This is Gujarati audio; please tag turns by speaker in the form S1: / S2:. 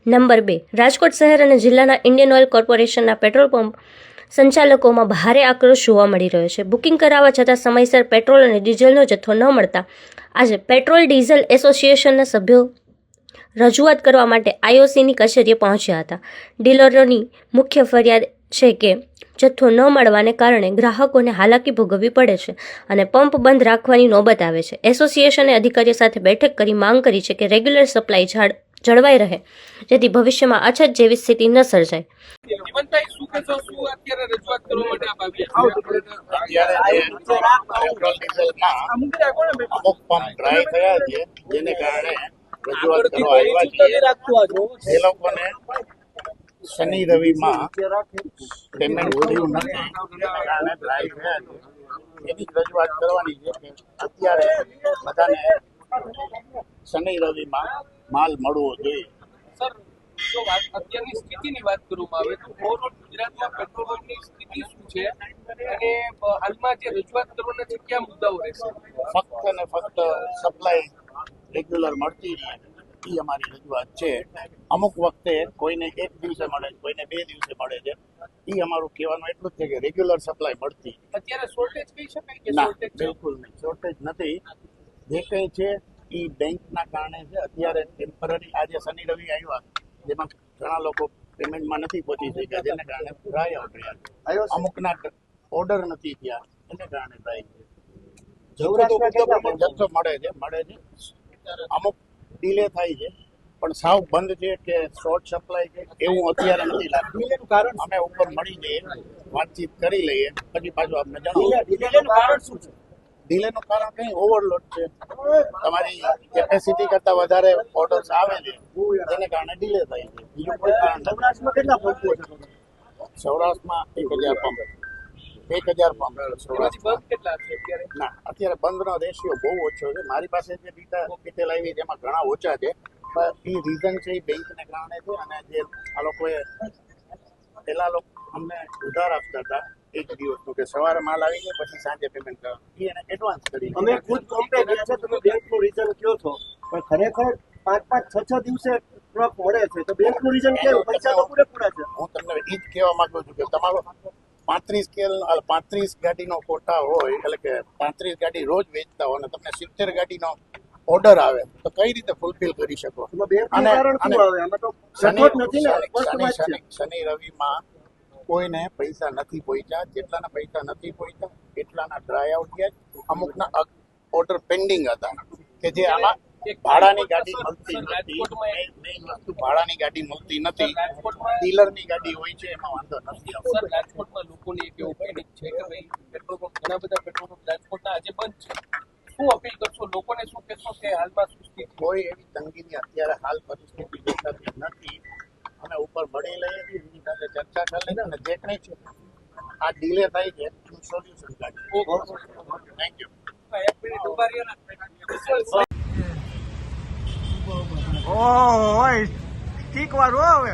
S1: નંબર 2, રાજકોટ શહેર અને જિલ્લાના ઇન્ડિયન ઓઇલ કોર્પોરેશનના પેટ્રોલ પંપ સંચાલકોમાં ભારે આક્રોશ જોવા મળી રહ્યો છે. બુકિંગ કરાવવા છતાં સમયસર પેટ્રોલ અને ડીઝલનો જથ્થો ન મળતા આજે પેટ્રોલ ડીઝલ એસોસિએશનના સભ્યો રજૂઆત કરવા માટે આઈઓસીની કચેરીએ પહોંચ્યા હતા. ડીલરોની મુખ્ય ફરિયાદ છે કે જથ્થો ન મળવાને કારણે ગ્રાહકોને હાલાકી ભોગવવી પડે છે અને પંપ બંધ રાખવાની નોબત આવે છે. એસોસિએશને અધિકારીઓ સાથે બેઠક કરી માંગ કરી છે કે રેગ્યુલર સપ્લાય જળવાઈ રહે, જેથી ભવિષ્યમાં અછત જેવી સ્થિતિ ન સર્જાય.
S2: શનિ રવિમાં પેમેન્ટ થયું નથી, કારણે ડ્રાઈવ થયા છે. એની રજૂઆત કરવાની છે કે અત્યારે બધાને શનિ રવિમાં માલ મળવો જોઈએ.
S3: સર, જો અત્યારની સ્થિતિની વાત કરવામાં આવે તો ઓવરઓલ ગુજરાતમાં પેટ્રોલની સ્થિતિ શું છે અને હાલમાં જે રજૂઆત કરવાના છે કયા મુદ્દાઓ રહેશે?
S2: ફક્ત ને ફક્ત સપ્લાય રેગ્યુલર મળતી રહે એ અમારી રજૂઆત છે. અમુક વખતે કોઈને 1 દિવસે મળે છે, કોઈને 2 દિવસે મળે છે. એ અમારું કહેવાનું એટલું જ છે કે રેગ્યુલર સપ્લાય મળતી.
S3: અત્યારે શોર્ટેજ કહી શકાય કે
S2: ના,
S3: શોર્ટેજ?
S2: બિલકુલ નહીં, શોર્ટેજ નથી. જે કંઈ છે એ બેંકના કારણે છે. અત્યારે ટેમ્પરરી આજે શનિ રવિ આવ્યા, જેમાં ઘણા લોકો પેમેન્ટમાં નથી પહોંચી શક્યા, જેને કારણે ડ્રાય આઉટ રહ્યા છે. અમુકના ઓર્ડર નથી થયા, એને કારણે ડ્રાય છે. જથ્થો મળે છે. અમુક ડિલે થાય છે, પણ સાવ બંધ છે કે શોર્ટ સપ્લાય છે એવું અત્યારે નથી લાગતું. કારણ અમે ઉપર મળી જઈએ, વાતચીત કરી લઈએ, પછી પાછું આપણે જણાવીએ. ડિલેનું કારણ કંઈ ઓવરલોડ છે. તમારી કેપેસિટી કરતાં વધારે ઓર્ડર્સ આવે છે, જેને કારણે ડિલે થાય છે. બીજું કોઈ કારણ નથી. સૌરાષ્ટ્રમાં 1000 પંપ. 1000 પંપ સૌરાષ્ટ્રમાં.
S3: કેટલા છે અત્યારે?
S2: ના, અત્યારે બંધનો રેશિયો બહુ ઓછો છે. મારી પાસે જે ડિટેલ આવી જેમાં ઘણા ઓછા છે. પણ એ રીઝન છે એ બેંકને કારણે છે. અને જે આ લોકોએ પહેલા લોકો અમને ઉધાર આપતા હતા 1 દિવસનું, કે સવારે માલ આવી જાય પછી સાંજે પેમેન્ટ કરવાનું, એને એડવાન્સ કરી.
S4: અમે ખુદ પંપે ગયા છે, તમે બેંકનું રીઝન કયો છો, પણ ખરેખર 5-5, 6-6 દિવસે ટ્રક મળે છે, તો બેંકનું રીઝન કેવું? પૈસા તો પૂરેપૂરા છે.
S2: હું તમને એ જ કહેવા માંગુ છું કે તમારો 35 ગાડીનો કોટા હોય, એટલે કે 35 ગાડી રોજ વેચતા હોય અને તમને 70 ગાડીનો ઓર્ડર આવે તો કઈ રીતે ફૂલફિલ કરી શકો? શનિ રવિમાં કોઈને પૈસા નથી પહોંચ્યા. જેટલાના પૈસા નથી પહોંચ્યા એટલાના ડ્રાય આઉટ ગયા. અમુકના ઓર્ડર પેન્ડિંગ હતા કે જે આમાં ભાડાની ગાડી મળતી નથી. મેઇન વસ્તુ ભાડાની ગાડી મળતી નથી. ડીલરની ગાડી હોય છે, એમાં વાંધો નથી.
S3: સર, રાજકોટમાં લોકોની એક એવું પેનિક છે કે ભાઈ પેટ્રોલ પંપ, ઘણા બધા પેટ્રોલ પંપ રાજકોટના આજે બંધ છે. શું અપીલ કરશો લોકોને? શું કહેશો કે હાલમાં શું સ્થિતિ?
S2: કોઈ એવી તંગીની અત્યારે હાલ પરિસ્થિતિ દેખાતી નથી. અમે ઉપર મળી લઈએ છીએ, એની સાથે ચર્ચા કરી લઈએ અને જે કંઈ છે આ ડિલે થાય છે એનું સોલ્યુશન કાઢીએ. Thank you.
S3: 1 મિનિટ ઉભા રહ્યો ને.
S4: ઓય ઠીક વાર હવે